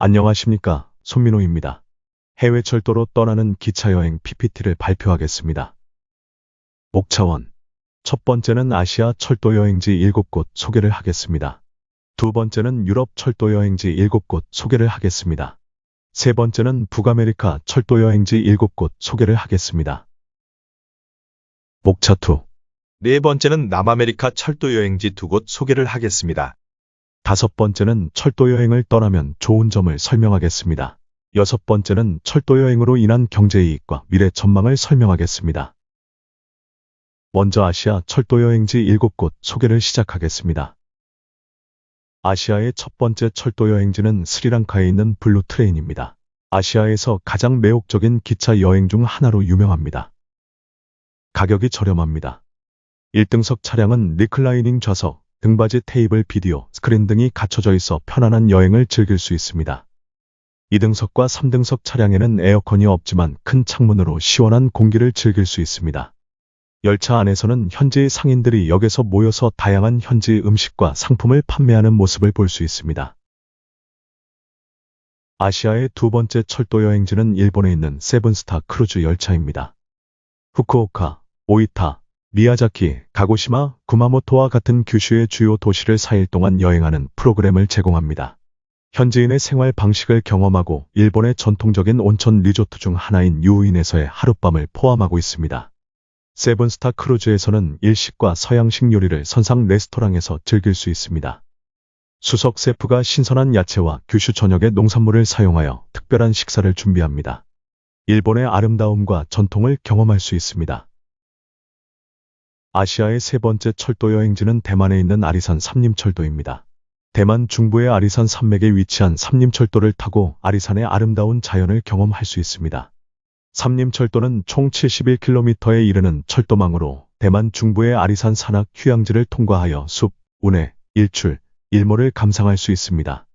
안녕하십니까, 손민호입니다. 해외 철도로 떠나는 기차여행 PPT를 발표하겠습니다. 목차원. 첫 번째는 아시아 철도 여행지 7곳 소개를 하겠습니다. 두 번째는 유럽 철도 여행지 7곳 소개를 하겠습니다. 세 번째는 북아메리카 철도 여행지 7곳 소개를 하겠습니다. 목차 2. 네 번째는 남아메리카 철도 여행지 2곳 소개를 하겠습니다. 다섯 번째는 철도 여행을 떠나면 좋은 점을 설명하겠습니다. 여섯 번째는 철도 여행으로 인한 경제이익과 미래 전망을 설명하겠습니다. 먼저 아시아 철도 여행지 7곳 소개를 시작하겠습니다. 아시아의 첫 번째 철도 여행지는 스리랑카에 있는 블루 트레인입니다. 아시아에서 가장 매혹적인 기차 여행 중 하나로 유명합니다. 가격이 저렴합니다. 1등석 차량은 리클라이닝 좌석, 등받이 테이블 비디오, 스크린 등이 갖춰져 있어 편안한 여행을 즐길 수 있습니다. 2등석과 3등석 차량에는 에어컨이 없지만 큰 창문으로 시원한 공기를 즐길 수 있습니다. 열차 안에서는 현지 상인들이 역에서 모여서 다양한 현지 음식과 상품을 판매하는 모습을 볼 수 있습니다. 아시아의 두 번째 철도 여행지는 일본에 있는 세븐스타 크루즈 열차입니다. 후쿠오카, 오이타, 미야자키, 가고시마, 구마모토와 같은 규슈의 주요 도시를 4일 동안 여행하는 프로그램을 제공합니다. 현지인의 생활 방식을 경험하고 일본의 전통적인 온천 리조트 중 하나인 유우인에서의 하룻밤을 포함하고 있습니다. 세븐스타 크루즈에서는 일식과 서양식 요리를 선상 레스토랑에서 즐길 수 있습니다. 수석 셰프가 신선한 야채와 규슈 전역의 농산물을 사용하여 특별한 식사를 준비합니다. 일본의 아름다움과 전통을 경험할 수 있습니다. 아시아의 세 번째 철도 여행지는 대만에 있는 아리산 삼림철도입니다. 대만 중부의 아리산 산맥에 위치한 삼림철도를 타고 아리산의 아름다운 자연을 경험할 수 있습니다. 삼림철도는 총 71km에 이르는 철도망으로 대만 중부의 아리산 산악 휴양지를 통과하여 숲, 운해, 일출, 일몰을 감상할 수 있습니다.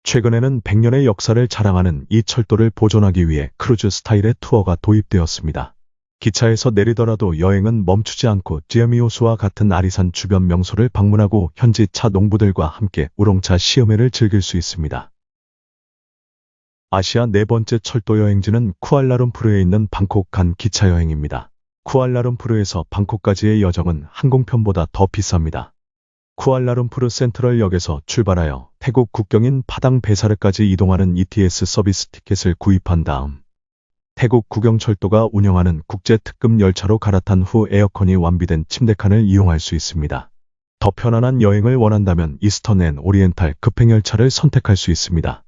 최근에는 100년의 역사를 자랑하는 이 철도를 보존하기 위해 크루즈 스타일의 투어가 도입되었습니다. 기차에서 내리더라도 여행은 멈추지 않고 지에미호수와 같은 아리산 주변 명소를 방문하고 현지 차 농부들과 함께 우롱차 시음회를 즐길 수 있습니다. 아시아 네 번째 철도 여행지는 쿠알라룸푸르에 있는 방콕 간 기차 여행입니다. 쿠알라룸푸르에서 방콕까지의 여정은 항공편보다 더 비쌉니다. 쿠알라룸푸르 센트럴역에서 출발하여 태국 국경인 파당 베사르까지 이동하는 ETS 서비스 티켓을 구입한 다음 태국 국영철도가 운영하는 국제 특급 열차로 갈아탄 후 에어컨이 완비된 침대칸을 이용할 수 있습니다. 더 편안한 여행을 원한다면 이스턴 앤 오리엔탈 급행열차를 선택할 수 있습니다.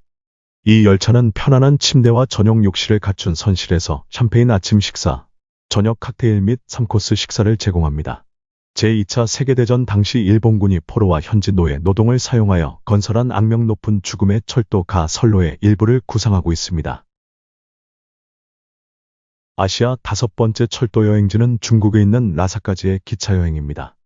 이 열차는 편안한 침대와 전용 욕실을 갖춘 선실에서 샴페인 아침 식사, 저녁 칵테일 및 3코스 식사를 제공합니다. 제2차 세계대전 당시 일본군이 포로와 현지 노예 노동을 사용하여 건설한 악명 높은 죽음의 철도 가 선로의 일부를 구상하고 있습니다. 아시아 다섯 번째 철도 여행지는 중국에 있는 라사까지의 기차 여행입니다.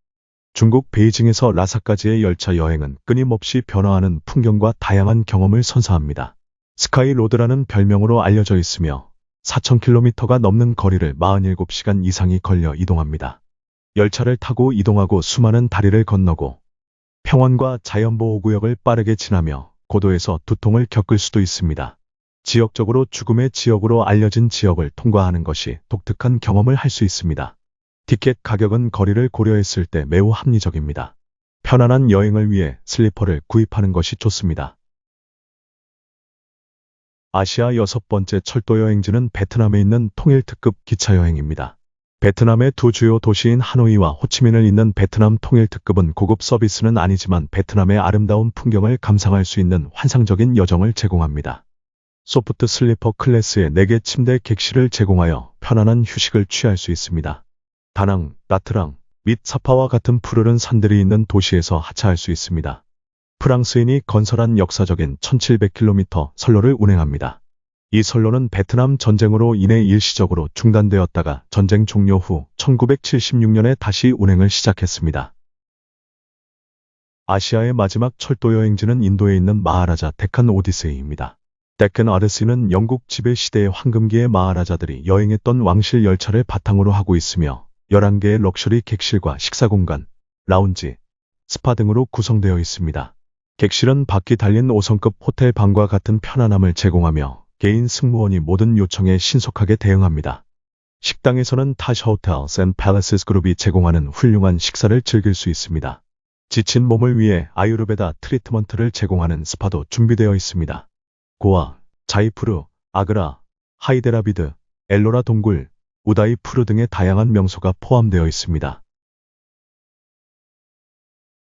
중국 베이징에서 라사까지의 열차 여행은 끊임없이 변화하는 풍경과 다양한 경험을 선사합니다. 스카이로드라는 별명으로 알려져 있으며 4,000km가 넘는 거리를 47시간 이상이 걸려 이동합니다. 열차를 타고 이동하고 수많은 다리를 건너고 평원과 자연보호구역을 빠르게 지나며 고도에서 두통을 겪을 수도 있습니다. 지역적으로 죽음의 지역으로 알려진 지역을 통과하는 것이 독특한 경험을 할 수 있습니다. 티켓 가격은 거리를 고려했을 때 매우 합리적입니다. 편안한 여행을 위해 슬리퍼를 구입하는 것이 좋습니다. 아시아 여섯 번째 철도 여행지는 베트남에 있는 통일특급 기차 여행입니다. 베트남의 두 주요 도시인 하노이와 호치민을 잇는 베트남 통일특급은 고급 서비스는 아니지만 베트남의 아름다운 풍경을 감상할 수 있는 환상적인 여정을 제공합니다. 소프트 슬리퍼 클래스의 4개 침대 객실을 제공하여 편안한 휴식을 취할 수 있습니다. 다낭, 나트랑 및 사파와 같은 푸르른 산들이 있는 도시에서 하차할 수 있습니다. 프랑스인이 건설한 역사적인 1700km 선로를 운행합니다. 이 선로는 베트남 전쟁으로 인해 일시적으로 중단되었다가 전쟁 종료 후 1976년에 다시 운행을 시작했습니다. 아시아의 마지막 철도 여행지는 인도에 있는 마하라자 데칸 오디세이입니다. 데칸 오디세이는 영국 지배 시대의 황금기의 마하라자들이 여행했던 왕실 열차를 바탕으로 하고 있으며 11개의 럭셔리 객실과 식사 공간, 라운지, 스파 등으로 구성되어 있습니다. 객실은 바퀴 달린 5성급 호텔 방과 같은 편안함을 제공하며 개인 승무원이 모든 요청에 신속하게 대응합니다. 식당에서는 타샤 호텔 앤 팰리스 그룹이 제공하는 훌륭한 식사를 즐길 수 있습니다. 지친 몸을 위해 아유르베다 트리트먼트를 제공하는 스파도 준비되어 있습니다. 고아, 자이푸르, 아그라, 하이데라비드, 엘로라 동굴, 우다이 푸르 등의 다양한 명소가 포함되어 있습니다.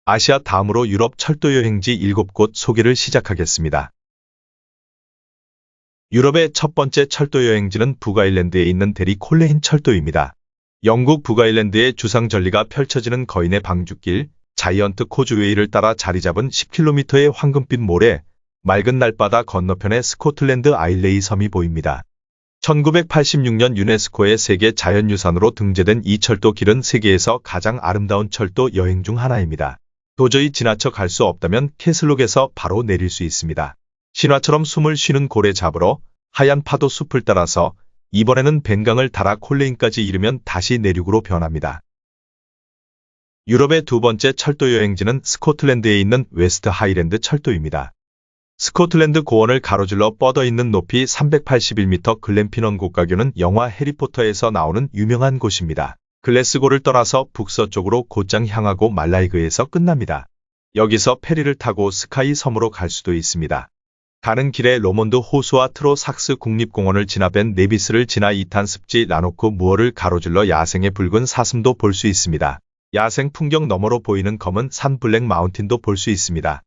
아시아 다음으로 유럽 철도 여행지 7곳 소개를 시작하겠습니다. 유럽의 첫 번째 철도 여행지는 북아일랜드에 있는 데리 콜레인 철도입니다. 영국 북아일랜드의 주상 전리가 펼쳐지는 거인의 방죽길, 자이언트 코즈웨이를 따라 자리 잡은 10km의 황금빛 모래, 맑은 날바다 건너편에 스코틀랜드 아일레이 섬이 보입니다. 1986년 유네스코의 세계 자연유산으로 등재된 이 철도 길은 세계에서 가장 아름다운 철도 여행 중 하나입니다. 도저히 지나쳐 갈 수 없다면 캐슬록에서 바로 내릴 수 있습니다. 신화처럼 숨을 쉬는 고래 잡으러 하얀 파도 숲을 따라서 이번에는 벤강을 달아 콜레인까지 이르면 다시 내륙으로 변합니다. 유럽의 두 번째 철도 여행지는 스코틀랜드에 있는 웨스트 하이랜드 철도입니다. 스코틀랜드 고원을 가로질러 뻗어 있는 높이 381m 글램피넌 고가교는 영화 해리포터에서 나오는 유명한 곳입니다. 글래스고를 떠나서 북서쪽으로 곧장 향하고 말라이그에서 끝납니다. 여기서 페리를 타고 스카이 섬으로 갈 수도 있습니다. 가는 길에 로몬드 호수와 트로삭스 국립공원을 지나 벤 네비스를 지나 이탄 습지 라노크 무어를 가로질러 야생의 붉은 사슴도 볼 수 있습니다. 야생 풍경 너머로 보이는 검은 산 블랙 마운틴도 볼 수 있습니다.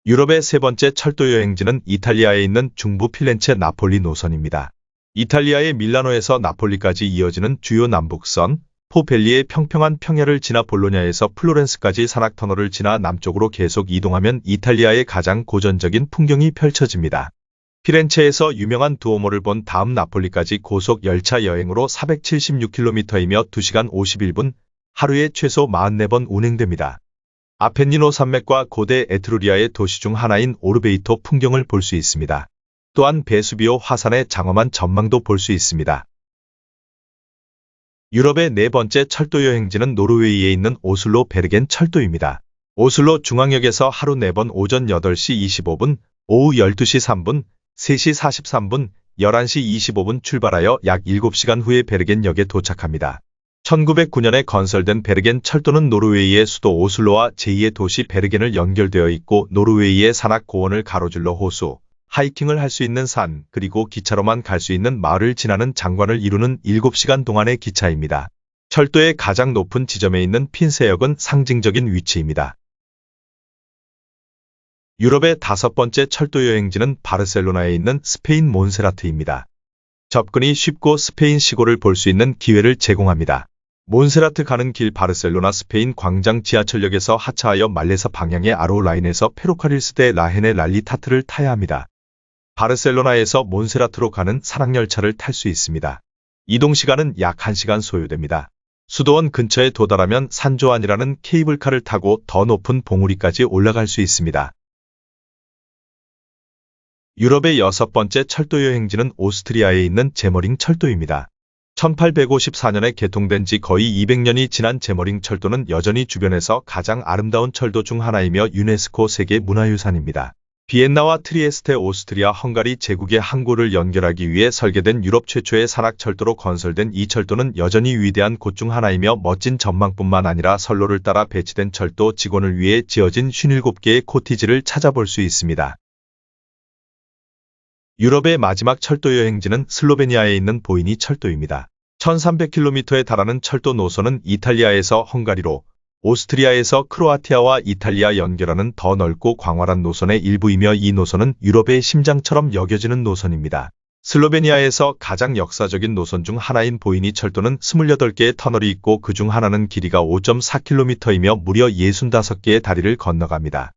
유럽의 세 번째 철도 여행지는 이탈리아에 있는 중부 필렌체 나폴리 노선입니다. 이탈리아의 밀라노에서 나폴리까지 이어지는 주요 남북선, 포벨리의 평평한 평야를 지나 볼로냐에서 플로렌스까지 산악터널을 지나 남쪽으로 계속 이동하면 이탈리아의 가장 고전적인 풍경이 펼쳐집니다. 피렌체에서 유명한 두오모를 본 다음 나폴리까지 고속 열차 여행으로 476km이며 2시간 51분, 하루에 최소 44번 운행됩니다. 아펜니노 산맥과 고대 에트루리아의 도시 중 하나인 오르베이토 풍경을 볼 수 있습니다. 또한 베수비오 화산의 장엄한 전망도 볼 수 있습니다. 유럽의 네 번째 철도 여행지는 노르웨이에 있는 오슬로 베르겐 철도입니다. 오슬로 중앙역에서 하루 4번 오전 8시 25분, 오후 12시 3분, 3시 43분, 11시 25분 출발하여 약 7시간 후에 베르겐역에 도착합니다. 1909년에 건설된 베르겐 철도는 노르웨이의 수도 오슬로와 제2의 도시 베르겐을 연결되어 있고 노르웨이의 산악 고원을 가로질러 호수, 하이킹을 할 수 있는 산, 그리고 기차로만 갈 수 있는 마을을 지나는 장관을 이루는 7시간 동안의 기차입니다. 철도의 가장 높은 지점에 있는 핀세역은 상징적인 위치입니다. 유럽의 다섯 번째 철도 여행지는 바르셀로나에 있는 스페인 몬세라트입니다. 접근이 쉽고 스페인 시골을 볼 수 있는 기회를 제공합니다. 몬세라트 가는 길 바르셀로나 스페인 광장 지하철역에서 하차하여 말레사 방향의 아로 라인에서 페로카릴스 대 라헨의 랄리 타트를 타야 합니다. 바르셀로나에서 몬세라트로 가는 산악열차를 탈 수 있습니다. 이동시간은 약 1시간 소요됩니다. 수도원 근처에 도달하면 산조안이라는 케이블카를 타고 더 높은 봉우리까지 올라갈 수 있습니다. 유럽의 여섯 번째 철도 여행지는 오스트리아에 있는 제머링 철도입니다. 1854년에 개통된 지 거의 200년이 지난 제머링 철도는 여전히 주변에서 가장 아름다운 철도 중 하나이며 유네스코 세계문화유산입니다. 비엔나와 트리에스테 오스트리아 헝가리 제국의 항구를 연결하기 위해 설계된 유럽 최초의 산악철도로 건설된 이 철도는 여전히 위대한 곳 중 하나이며 멋진 전망뿐만 아니라 선로를 따라 배치된 철도 직원을 위해 지어진 57개의 코티지를 찾아볼 수 있습니다. 유럽의 마지막 철도 여행지는 슬로베니아에 있는 보이니 철도입니다. 1300km에 달하는 철도 노선은 이탈리아에서 헝가리로, 오스트리아에서 크로아티아와 이탈리아 연결하는 더 넓고 광활한 노선의 일부이며 이 노선은 유럽의 심장처럼 여겨지는 노선입니다. 슬로베니아에서 가장 역사적인 노선 중 하나인 보이니 철도는 28개의 터널이 있고 그 중 하나는 길이가 5.4km이며 무려 65개의 다리를 건너갑니다.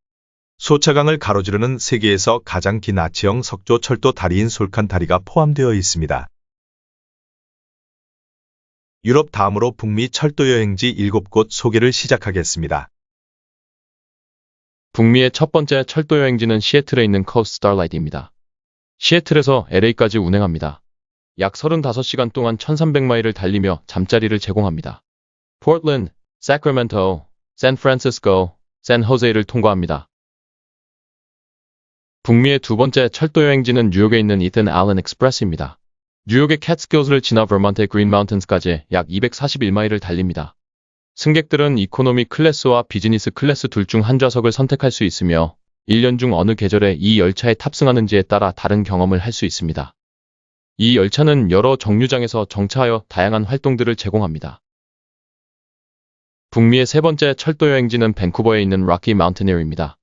소차강을 가로지르는 세계에서 가장 긴 아치형 석조 철도 다리인 솔칸 다리가 포함되어 있습니다. 유럽 다음으로 북미 철도 여행지 7곳 소개를 시작하겠습니다. 북미의 첫 번째 철도 여행지는 시애틀에 있는 코스트 스타라이트입니다. 시애틀에서 LA까지 운행합니다. 약 35시간 동안 1300마일을 달리며 잠자리를 제공합니다. 포틀랜드, 사크라멘토, 샌프란시스코, 샌호제이를 통과합니다. 북미의 두 번째 철도 여행지는 뉴욕에 있는 이튼 알렌 익스프레스입니다. 뉴욕의 캐츠길즈를 지나 버먼트의 그린 마운틴스까지 약 241마일을 달립니다. 승객들은 이코노미 클래스와 비즈니스 클래스 둘 중 한 좌석을 선택할 수 있으며 1년 중 어느 계절에 이 열차에 탑승하는지에 따라 다른 경험을 할 수 있습니다. 이 열차는 여러 정류장에서 정차하여 다양한 활동들을 제공합니다. 북미의 세 번째 철도 여행지는 밴쿠버에 있는 락키 마운티니어입니다.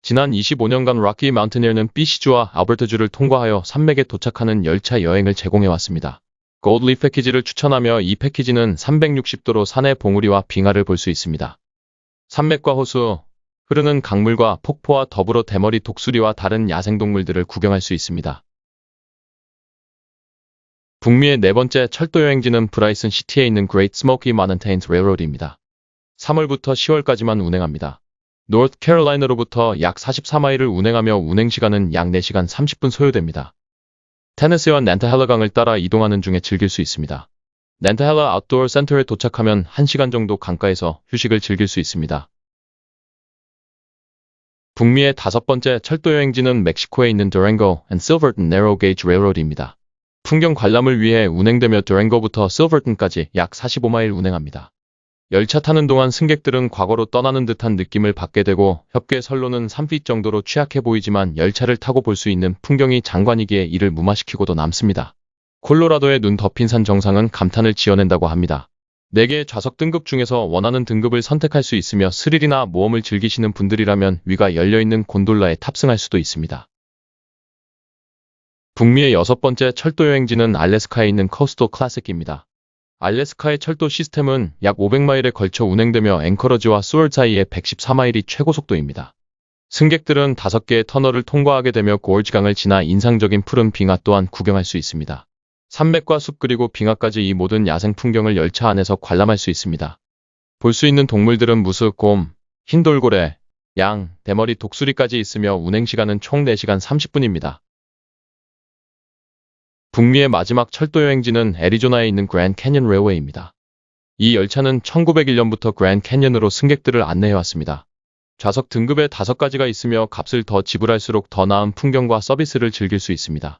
지난 25년간 락키 마운티니어는 BC주와 알버타주를 통과하여 산맥에 도착하는 열차 여행을 제공해왔습니다. 골드리프 패키지를 추천하며 이 패키지는 360도로 산의 봉우리와 빙하를 볼 수 있습니다. 산맥과 호수, 흐르는 강물과 폭포와 더불어 대머리 독수리와 다른 야생동물들을 구경할 수 있습니다. 북미의 네 번째 철도 여행지는 브라이슨 시티에 있는 Great Smoky Mountains Railroad입니다. 3월부터 10월까지만 운행합니다. 노스캐롤라이나로부터 약 44마일을 운행하며 운행시간은 약 4시간 30분 소요됩니다. 테네시와 낸타헬라 강을 따라 이동하는 중에 즐길 수 있습니다. 낸타헬라 아웃도어 센터에 도착하면 1시간 정도 강가에서 휴식을 즐길 수 있습니다. 북미의 다섯 번째 철도 여행지는 멕시코에 있는 Durango and Silverton Narrow Gauge Railroad입니다. 풍경 관람을 위해 운행되며 Durango부터 Silverton까지 약 45마일 운행합니다. 열차 타는 동안 승객들은 과거로 떠나는 듯한 느낌을 받게 되고 협계 선로는 3핏 정도로 취약해 보이지만 열차를 타고 볼 수 있는 풍경이 장관이기에 이를 무마시키고도 남습니다. 콜로라도의 눈 덮인 산 정상은 감탄을 지어낸다고 합니다. 4개의 좌석 등급 중에서 원하는 등급을 선택할 수 있으며 스릴이나 모험을 즐기시는 분들이라면 위가 열려있는 곤돌라에 탑승할 수도 있습니다. 북미의 여섯 번째 철도 여행지는 알래스카에 있는 코스토 클래식입니다. 알래스카의 철도 시스템은 약 500마일에 걸쳐 운행되며 앵커러지와 소얼 사이의 114마일이 최고 속도입니다. 승객들은 5개의 터널을 통과하게 되며 고얼즈강을 지나 인상적인 푸른 빙하 또한 구경할 수 있습니다. 산맥과 숲 그리고 빙하까지 이 모든 야생 풍경을 열차 안에서 관람할 수 있습니다. 볼 수 있는 동물들은 무스, 곰, 흰 돌고래, 양, 대머리 독수리까지 있으며 운행시간은 총 4시간 30분입니다. 북미의 마지막 철도 여행지는 애리조나에 있는 그랜드 캐년 레일웨이입니다. 이 열차는 1901년부터 그랜드 캐년으로 승객들을 안내해왔습니다. 좌석 등급에 5가지가 있으며 값을 더 지불할수록 더 나은 풍경과 서비스를 즐길 수 있습니다.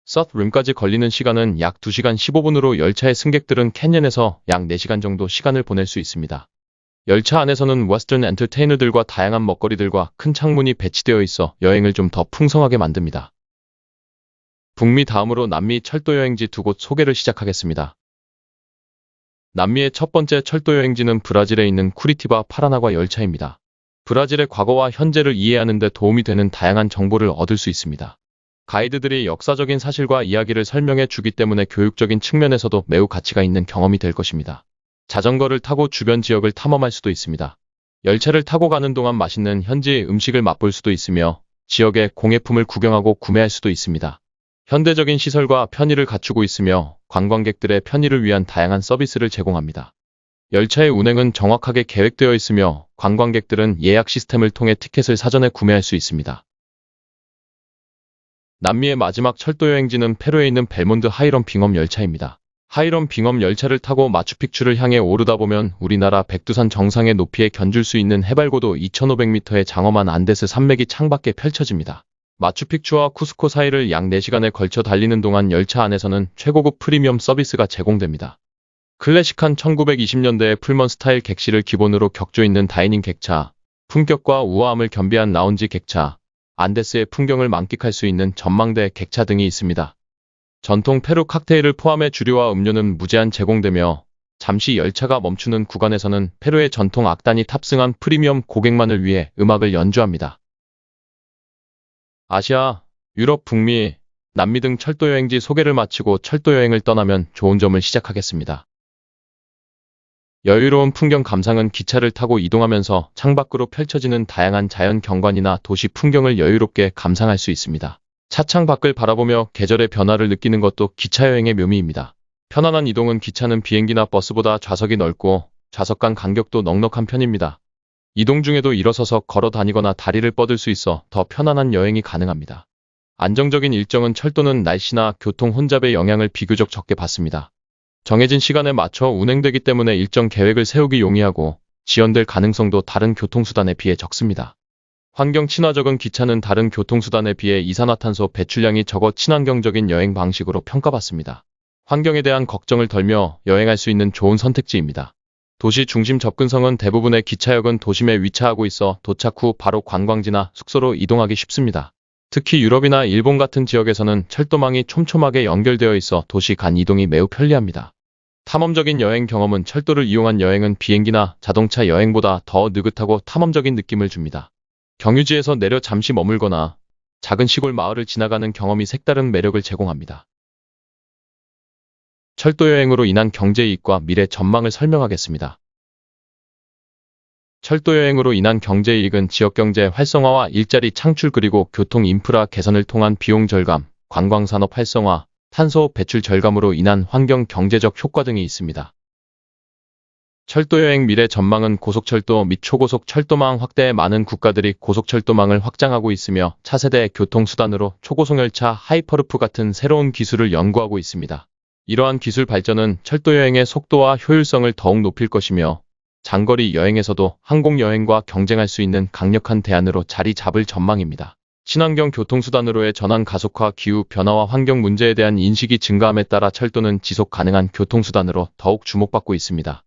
서트룸까지 걸리는 시간은 약 2시간 15분으로 열차의 승객들은 캐년에서 약 4시간 정도 시간을 보낼 수 있습니다. 열차 안에서는 웨스턴 엔터테이너들과 다양한 먹거리들과 큰 창문이 배치되어 있어 여행을 좀 더 풍성하게 만듭니다. 북미 다음으로 남미 철도 여행지 2곳 소개를 시작하겠습니다. 남미의 첫 번째 철도 여행지는 브라질에 있는 쿠리티바 파라나과 열차입니다. 브라질의 과거와 현재를 이해하는 데 도움이 되는 다양한 정보를 얻을 수 있습니다. 가이드들이 역사적인 사실과 이야기를 설명해 주기 때문에 교육적인 측면에서도 매우 가치가 있는 경험이 될 것입니다. 자전거를 타고 주변 지역을 탐험할 수도 있습니다. 열차를 타고 가는 동안 맛있는 현지 음식을 맛볼 수도 있으며 지역의 공예품을 구경하고 구매할 수도 있습니다. 현대적인 시설과 편의를 갖추고 있으며 관광객들의 편의를 위한 다양한 서비스를 제공합니다. 열차의 운행은 정확하게 계획되어 있으며 관광객들은 예약 시스템을 통해 티켓을 사전에 구매할 수 있습니다. 남미의 마지막 철도 여행지는 페루에 있는 벨몬드 하이럼 빙엄 열차입니다. 하이럼 빙엄 열차를 타고 마추픽추를 향해 오르다 보면 우리나라 백두산 정상의 높이에 견줄 수 있는 해발고도 2,500m의 장엄한 안데스 산맥이 창밖에 펼쳐집니다. 마추픽추와 쿠스코 사이를 약 4시간에 걸쳐 달리는 동안 열차 안에서는 최고급 프리미엄 서비스가 제공됩니다. 클래식한 1920년대의 풀먼 스타일 객실을 기본으로 격조 있는 다이닝 객차, 품격과 우아함을 겸비한 라운지 객차, 안데스의 풍경을 만끽할 수 있는 전망대 객차 등이 있습니다. 전통 페루 칵테일을 포함해 주류와 음료는 무제한 제공되며 잠시 열차가 멈추는 구간에서는 페루의 전통 악단이 탑승한 프리미엄 고객만을 위해 음악을 연주합니다. 아시아, 유럽, 북미, 남미 등 철도 여행지 소개를 마치고 철도 여행을 떠나면 좋은 점을 시작하겠습니다. 여유로운 풍경 감상은 기차를 타고 이동하면서 창밖으로 펼쳐지는 다양한 자연 경관이나 도시 풍경을 여유롭게 감상할 수 있습니다. 차창 밖을 바라보며 계절의 변화를 느끼는 것도 기차 여행의 묘미입니다. 편안한 이동은 기차는 비행기나 버스보다 좌석이 넓고 좌석 간 간격도 넉넉한 편입니다. 이동 중에도 일어서서 걸어 다니거나 다리를 뻗을 수 있어 더 편안한 여행이 가능합니다. 안정적인 일정은 철도는 날씨나 교통 혼잡의 영향을 비교적 적게 받습니다. 정해진 시간에 맞춰 운행되기 때문에 일정 계획을 세우기 용이하고 지연될 가능성도 다른 교통수단에 비해 적습니다. 환경 친화적인 기차는 다른 교통수단에 비해 이산화탄소 배출량이 적어 친환경적인 여행 방식으로 평가받습니다. 환경에 대한 걱정을 덜며 여행할 수 있는 좋은 선택지입니다. 도시 중심 접근성은 대부분의 기차역은 도심에 위치하고 있어 도착 후 바로 관광지나 숙소로 이동하기 쉽습니다. 특히 유럽이나 일본 같은 지역에서는 철도망이 촘촘하게 연결되어 있어 도시 간 이동이 매우 편리합니다. 탐험적인 여행 경험은 철도를 이용한 여행은 비행기나 자동차 여행보다 더 느긋하고 탐험적인 느낌을 줍니다. 경유지에서 내려 잠시 머물거나 작은 시골 마을을 지나가는 경험이 색다른 매력을 제공합니다. 철도 여행으로 인한 경제 이익과 미래 전망을 설명하겠습니다. 철도 여행으로 인한 경제 이익은 지역 경제 활성화와 일자리 창출 그리고 교통 인프라 개선을 통한 비용 절감, 관광산업 활성화, 탄소 배출 절감으로 인한 환경 경제적 효과 등이 있습니다. 철도 여행 미래 전망은 고속철도 및 초고속 철도망 확대에 많은 국가들이 고속철도망을 확장하고 있으며 차세대 교통수단으로 초고속열차 하이퍼루프 같은 새로운 기술을 연구하고 있습니다. 이러한 기술 발전은 철도 여행의 속도와 효율성을 더욱 높일 것이며 장거리 여행에서도 항공여행과 경쟁할 수 있는 강력한 대안으로 자리 잡을 전망입니다. 친환경 교통수단으로의 전환 가속화 기후 변화와 환경 문제에 대한 인식이 증가함에 따라 철도는 지속 가능한 교통수단으로 더욱 주목받고 있습니다.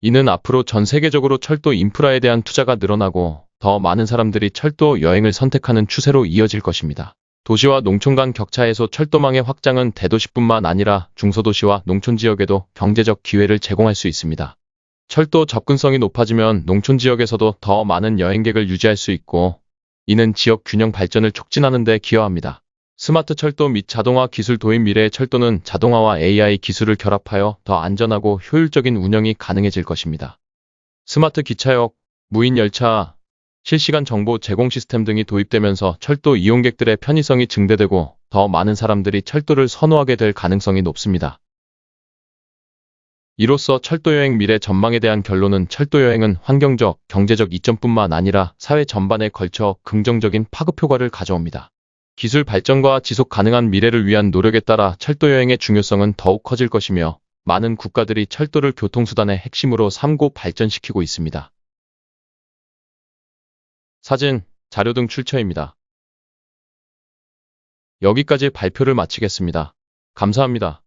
이는 앞으로 전 세계적으로 철도 인프라에 대한 투자가 늘어나고 더 많은 사람들이 철도 여행을 선택하는 추세로 이어질 것입니다. 도시와 농촌 간 격차 해소 철도망의 확장은 대도시뿐만 아니라 중소도시와 농촌 지역에도 경제적 기회를 제공할 수 있습니다. 철도 접근성이 높아지면 농촌 지역에서도 더 많은 여행객을 유지할 수 있고 이는 지역 균형 발전을 촉진하는 데 기여합니다. 스마트 철도 및 자동화 기술 도입 미래의 철도는 자동화와 AI 기술을 결합하여 더 안전하고 효율적인 운영이 가능해질 것입니다. 스마트 기차역, 무인 열차, 실시간 정보 제공 시스템 등이 도입되면서 철도 이용객들의 편의성이 증대되고 더 많은 사람들이 철도를 선호하게 될 가능성이 높습니다. 이로써 철도여행 미래 전망에 대한 결론은 철도여행은 환경적, 경제적 이점뿐만 아니라 사회 전반에 걸쳐 긍정적인 파급 효과를 가져옵니다. 기술 발전과 지속 가능한 미래를 위한 노력에 따라 철도여행의 중요성은 더욱 커질 것이며 많은 국가들이 철도를 교통수단의 핵심으로 삼고 발전시키고 있습니다. 사진, 자료 등 출처입니다. 여기까지 발표를 마치겠습니다. 감사합니다.